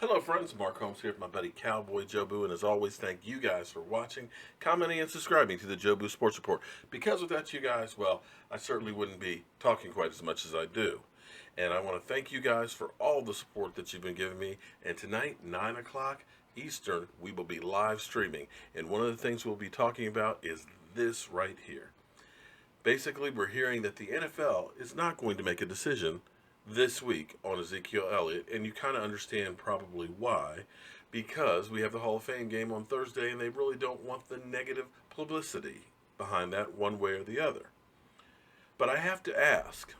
Hello friends, Mark Holmes here with my buddy CowboyJobu, and as always, thank you guys for watching, commenting, and subscribing to the Jobu Sports Report. Because without you guys, well, I certainly wouldn't be talking quite as much as I do. And I want to thank you guys for all the support that you've been giving me. And tonight, 9 o'clock Eastern, we will be live streaming. And one of the things we'll be talking about is this right here. Basically, we're hearing that the NFL is not going to make a decision this week on Zeke Elliot, and you kind of understand probably why, because we have the Hall of Fame game on Thursday, and they really don't want the negative publicity behind that one way or the other. But I have to ask,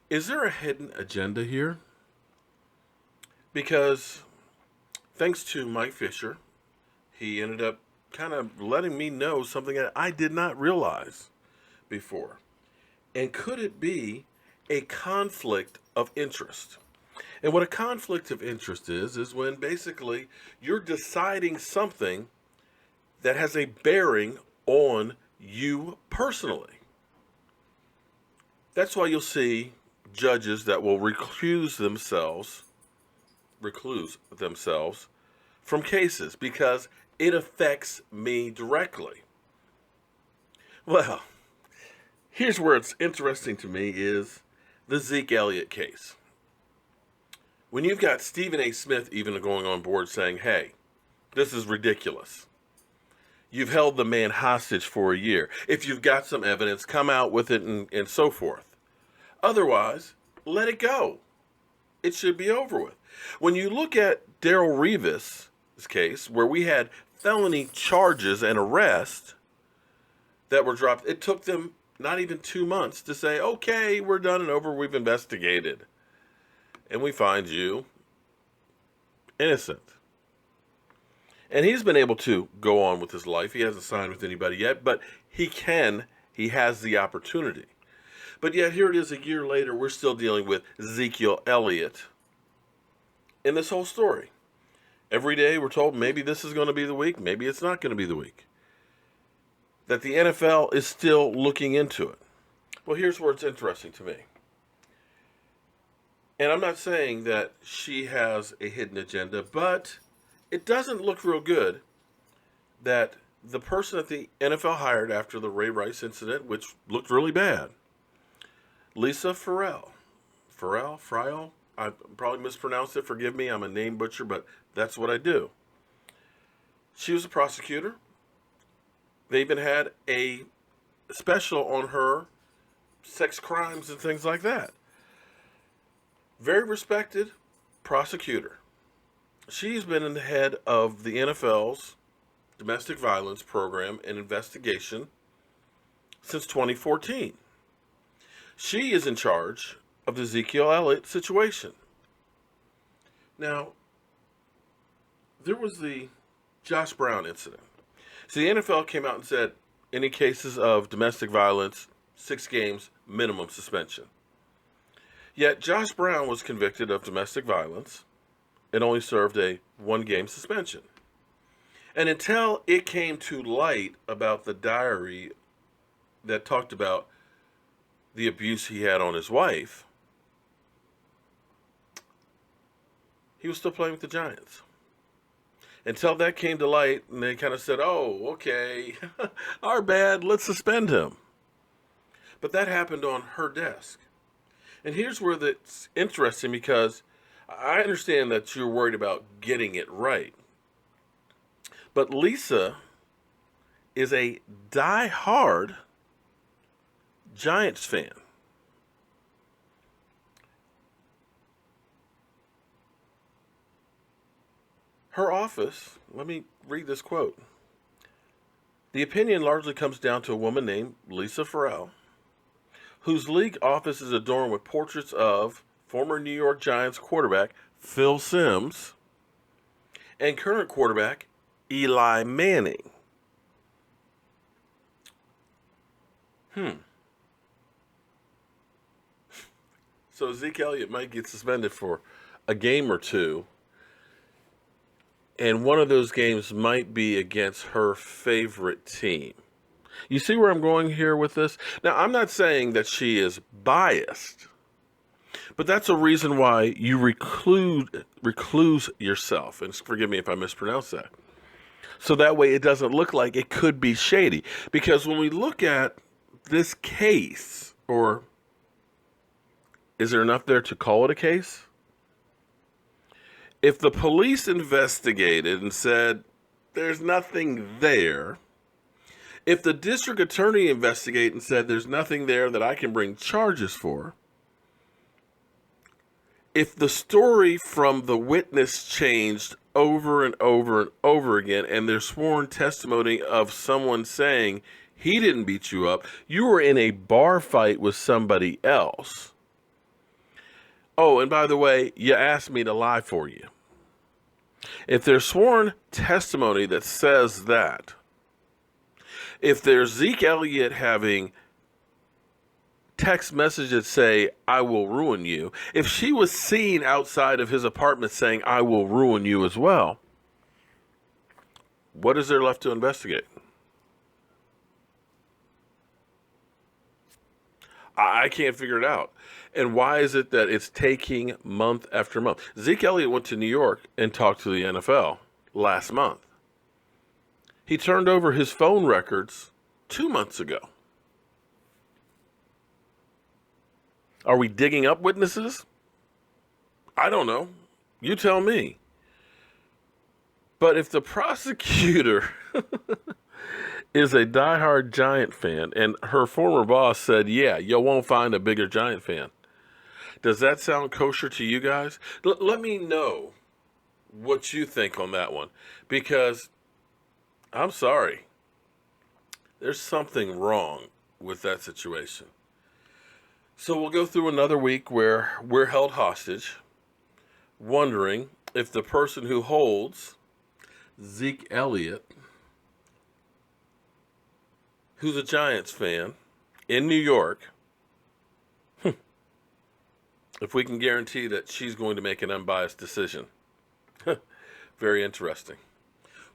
is there a hidden agenda here? Because thanks to Mike Fisher, he ended up kind of letting me know something that I did not realize before. And could it be a conflict of interest? And what a conflict of interest is when basically you're deciding something that has a bearing on you personally. That's why you'll see judges that will recluse themselves from cases because it affects me directly. Well, here's where it's interesting to me is the Zeke Elliot case. When you've got Stephen A. Smith even going on board saying, hey, this is ridiculous. You've held the man hostage for a year. If you've got some evidence, come out with it and so forth. Otherwise, let it go. It should be over with. When you look at Darrelle Revis' case, where we had felony charges and arrest that were dropped, it took them not even 2 months to say, okay, we're done and over, we've investigated. And we find you innocent. And he's been able to go on with his life. He hasn't signed with anybody yet, but he has the opportunity. But yet here it is a year later, we're still dealing with Zeke Elliot in this whole story. Every day we're told maybe this is going to be the week, maybe it's not going to be the week. That the NFL is still looking into it. Well, here's where it's interesting to me. And I'm not saying that she has a hidden agenda, but it doesn't look real good that the person that the NFL hired after the Ray Rice incident, which looked really bad, Lisa Friel, I probably mispronounced it, forgive me, I'm a name butcher, but that's what I do. She was a prosecutor. They even had a special on her sex crimes and things like that. Very respected prosecutor. She's been in the head of the NFL's domestic violence program and investigation since 2014. She is in charge of the Zeke Elliot situation. Now, there was the Josh Brown incident. So the NFL came out and said, any cases of domestic violence, 6 games, minimum suspension. Yet Josh Brown was convicted of domestic violence and only served a 1-game suspension. And until it came to light about the diary that talked about the abuse he had on his wife, he was still playing with the Giants. Until that came to light, and they kind of said, oh, okay, our bad, let's suspend him. But that happened on her desk. And here's where that's interesting, because I understand that you're worried about getting it right. But Lisa is a die-hard Giants fan. Her office, let me read this quote. The opinion largely comes down to a woman named Lisa Friel, whose league office is adorned with portraits of former New York Giants quarterback Phil Simms and current quarterback Eli Manning. So Zeke Elliott might get suspended for a game or two. And one of those games might be against her favorite team. You see where I'm going here with this? Now, I'm not saying that she is biased, But that's a reason why you recluse yourself. And forgive me if I mispronounce that. So that way it doesn't look like it could be shady. Because when we look at this case, or is there enough there to call it a case? If the police investigated and said there's nothing there, if the district attorney investigated and said there's nothing there that I can bring charges for, if the story from the witness changed over and over and over again, and there's sworn testimony of someone saying he didn't beat you up, you were in a bar fight with somebody else. Oh, and by the way, you asked me to lie for you. If there's sworn testimony that says that, if there's Zeke Elliot having text messages say, I will ruin you, if she was seen outside of his apartment saying, I will ruin you as well, what is there left to investigate? I can't figure it out. And why is it that it's taking month after month? Zeke Elliott went to New York and talked to the NFL last month. He turned over his phone records 2 months ago. Are we digging up witnesses? I don't know. You tell me. But if the prosecutor is a diehard Giant fan, and her former boss said, yeah, you won't find a bigger Giant fan, does that sound kosher to you guys? Let me know what you think on that one. Because, I'm sorry, there's something wrong with that situation. So we'll go through another week where we're held hostage, wondering if the person who holds Zeke Elliott, who's a Giants fan in New York, if we can guarantee that she's going to make an unbiased decision. Very interesting.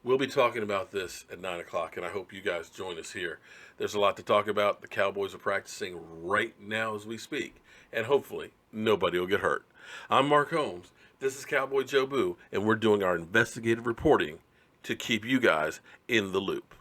We'll be talking about this at 9 o'clock, and I hope you guys join us here. There's a lot to talk about. The Cowboys are practicing right now as we speak, and hopefully nobody will get hurt. I'm Mark Holmes. This is CowboyJobu, and we're doing our investigative reporting to keep you guys in the loop.